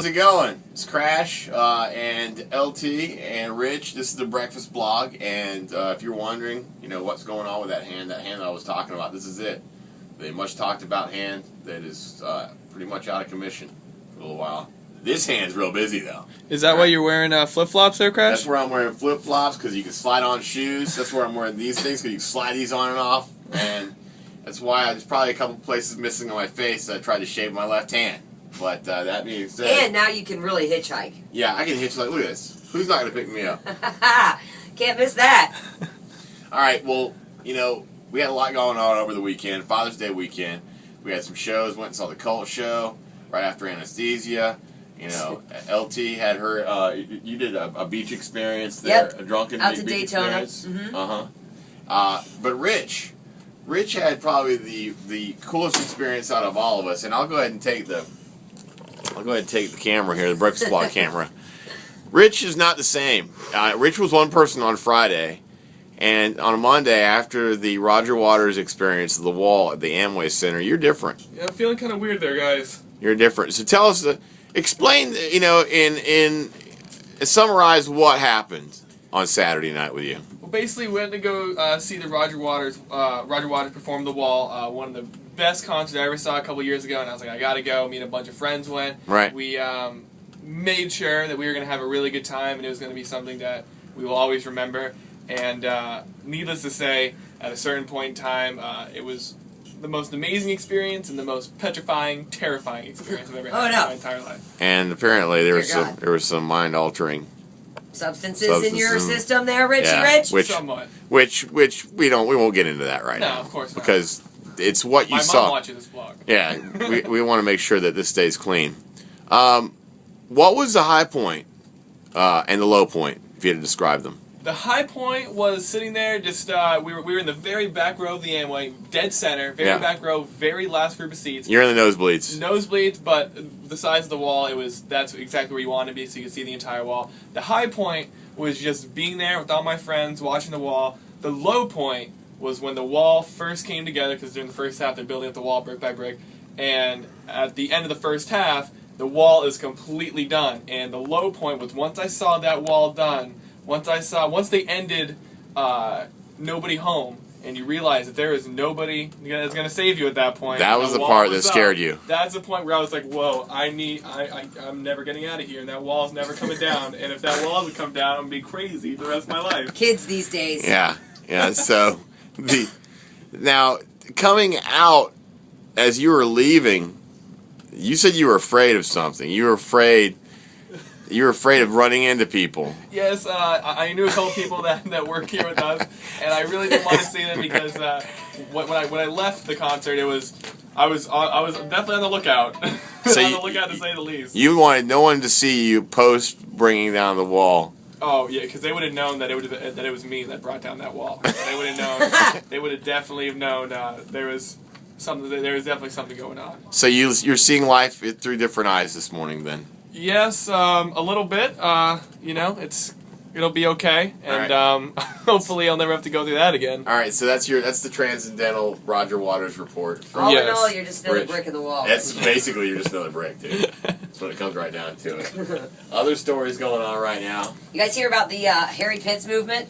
How's it going? It's Crash and LT and Rich. This is the Breakfast Blog, and if you're wondering, what's going on with that hand that I was talking about, this is it. The much talked about hand that is pretty much out of commission for a little while. This hand's real busy though. Is that why you're wearing flip-flops there, Crash? That's where I'm wearing flip-flops because you can slide on shoes. That's where I'm wearing these things because you can slide these on and off, and that's why there's probably a couple places missing on my face. I tried to shave my left hand. But that being said... And now you can really hitchhike. Yeah, I can hitchhike. Look at this. Who's not going to pick me up? Can't miss that. All right, well, we had a lot going on over the weekend, Father's Day weekend. We had some shows, went and saw the Cult show right after Anesthesia. LT had her... you did a beach experience there, yep. A drunken out to beach Daytona. experience. Mm-hmm. But Rich had probably the coolest experience out of all of us, and I'll go ahead and take the camera here, the Breakfast Blog camera. Rich is not the same. Rich was one person on Friday, and on a Monday after the Roger Waters experience of the wall at the Amway Center, you're different. Yeah, I'm feeling kind of weird there, guys. You're different. So tell us, explain, summarize what happened on Saturday night with you. Well, basically, we went to go see the Roger Waters perform The Wall, one of the best concerts I ever saw a couple years ago, and I was like, I gotta go. Me and a bunch of friends went. Right. We made sure that we were going to have a really good time, and it was going to be something that we will always remember. And needless to say, at a certain point in time, it was the most amazing experience and the most petrifying, terrifying experience I've ever had in my entire life. And apparently there was some mind-altering substances in your system there, Richie Rich? Somewhat. Which we won't get into that right now. No, of course not. Because it's what you saw. My mom watches this vlog. Yeah, we want to make sure that this stays clean. What was the high point and the low point, if you had to describe them? The high point was sitting there, just we were in the very back row of the Amway, dead center, back row, very last group of seats. You're in the nosebleeds. Nosebleeds, but the size of the wall, that's exactly where you want to be, so you can see the entire wall. The high point was just being there with all my friends, watching the wall. The low point was when the wall first came together, because during the first half they're building up the wall brick by brick, and at the end of the first half, the wall is completely done. And the low point was once I saw that wall done, once they ended Nobody Home, and you realize that there is nobody that's going to save you at that point. That was the part that scared you. That's the point where I was like, whoa, I'm never getting out of here, and that wall's never coming down. And if that wall doesn't come down, I'm going to be crazy for the rest of my life. Kids these days. Yeah, so now coming out as you were leaving, you said you were afraid of something. You were afraid of running into people. Yes, I knew a couple people that work here with us, and I really didn't want to see them because when I left the concert, I was definitely on the lookout. So on the lookout to say the least. You wanted no one to see you post bringing down the wall. Oh yeah, because they would have known that it was me that brought down that wall. They would have known. They would have definitely have known there was definitely something going on. So you're seeing life through different eyes this morning, then. Yes, a little bit. It'll be okay, and right. Hopefully I'll never have to go through that again. All right, so that's the transcendental Roger Waters report. All in all, you're just another brick in the wall. That's basically you're just another brick, dude. That's when it comes right down to it. Other stories going on right now. You guys hear about the Harry Pitts movement?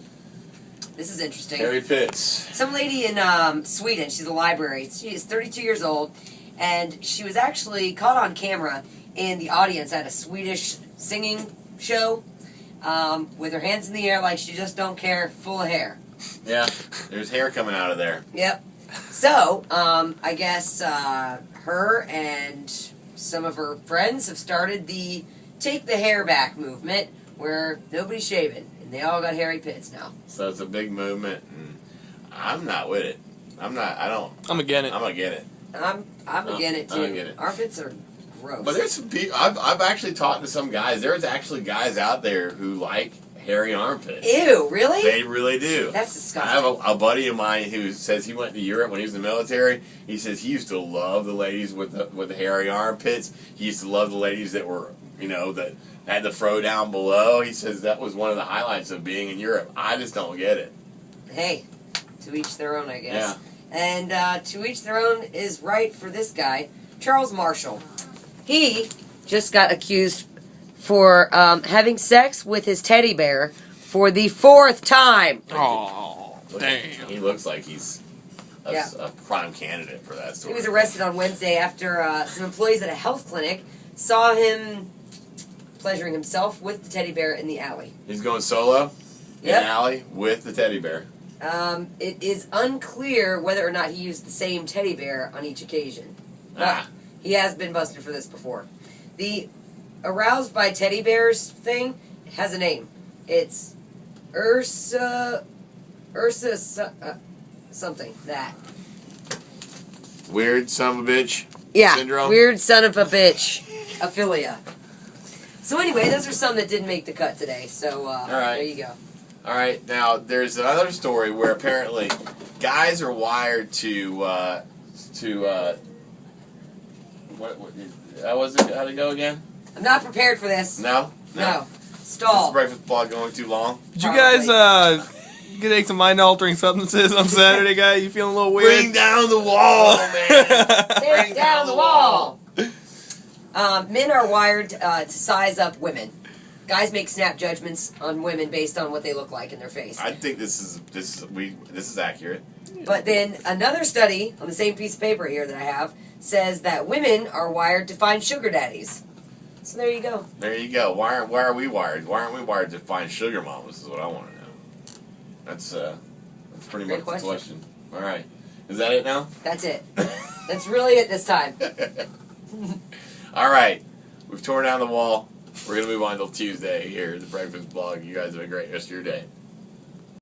This is interesting. Harry Pitts. Some lady in Sweden. She's a library. She is 32 years old, and she was actually caught on camera in the audience at a Swedish singing show with her hands in the air like she just don't care, full of hair. Yeah, there's hair coming out of there. Yep. So, I guess her and some of her friends have started the Take the Hair Back movement where nobody's shaving, and they all got Harry Pitts now. So it's a big movement, and I'm not with it. I'm against it. I'm against it, too. Armpits are gross. But there's some people, I've actually talked to some guys. There's actually guys out there who like hairy armpits. Ew, really? They really do. That's disgusting. I have a buddy of mine who says he went to Europe when he was in the military. He says he used to love the ladies with the hairy armpits. He used to love the ladies that were, that had the fro down below. He says that was one of the highlights of being in Europe. I just don't get it. Hey, to each their own, I guess. Yeah. And to each their own is right for this guy, Charles Marshall. He just got accused for having sex with his teddy bear for the 4th time. Oh, damn. He looks like he's a, Yeah. a prime candidate for that He story. was arrested on Wednesday after some employees at a health clinic saw him pleasuring himself with the teddy bear in the alley. He's going solo in Yep. an alley with the teddy bear. It is unclear whether or not he used the same teddy bear on each occasion. But Ah. he has been busted for this before. The aroused by teddy bears thing has a name. It's Ursa something. That. Weird son of a bitch. Yeah. Syndrome? Weird son of a bitch. Aphilia. So anyway, those are some that didn't make the cut today. So right. there you go. All right, now there's another story where apparently guys are wired to what how was it? How'd it go again? I'm not prepared for this. No. No. Is this Stall. breakfast blog going too long? Did you guys take some mind-altering substances on Saturday, guy? You feeling a little weird? Bring down the wall, man. Take down the wall. Men are wired to size up women. Guys make snap judgments on women based on what they look like in their face. I think this is accurate. But then another study on the same piece of paper here that I have says that women are wired to find sugar daddies. So there you go. There you go. Why are we wired? Why aren't we wired to find sugar mamas? Is what I want to know. That's pretty Great much the question. All right, is that it now? That's it. That's really it this time. All right, we've torn down the wall. We're gonna move on till Tuesday here at the Breakfast Blog. You guys have a great rest of your day.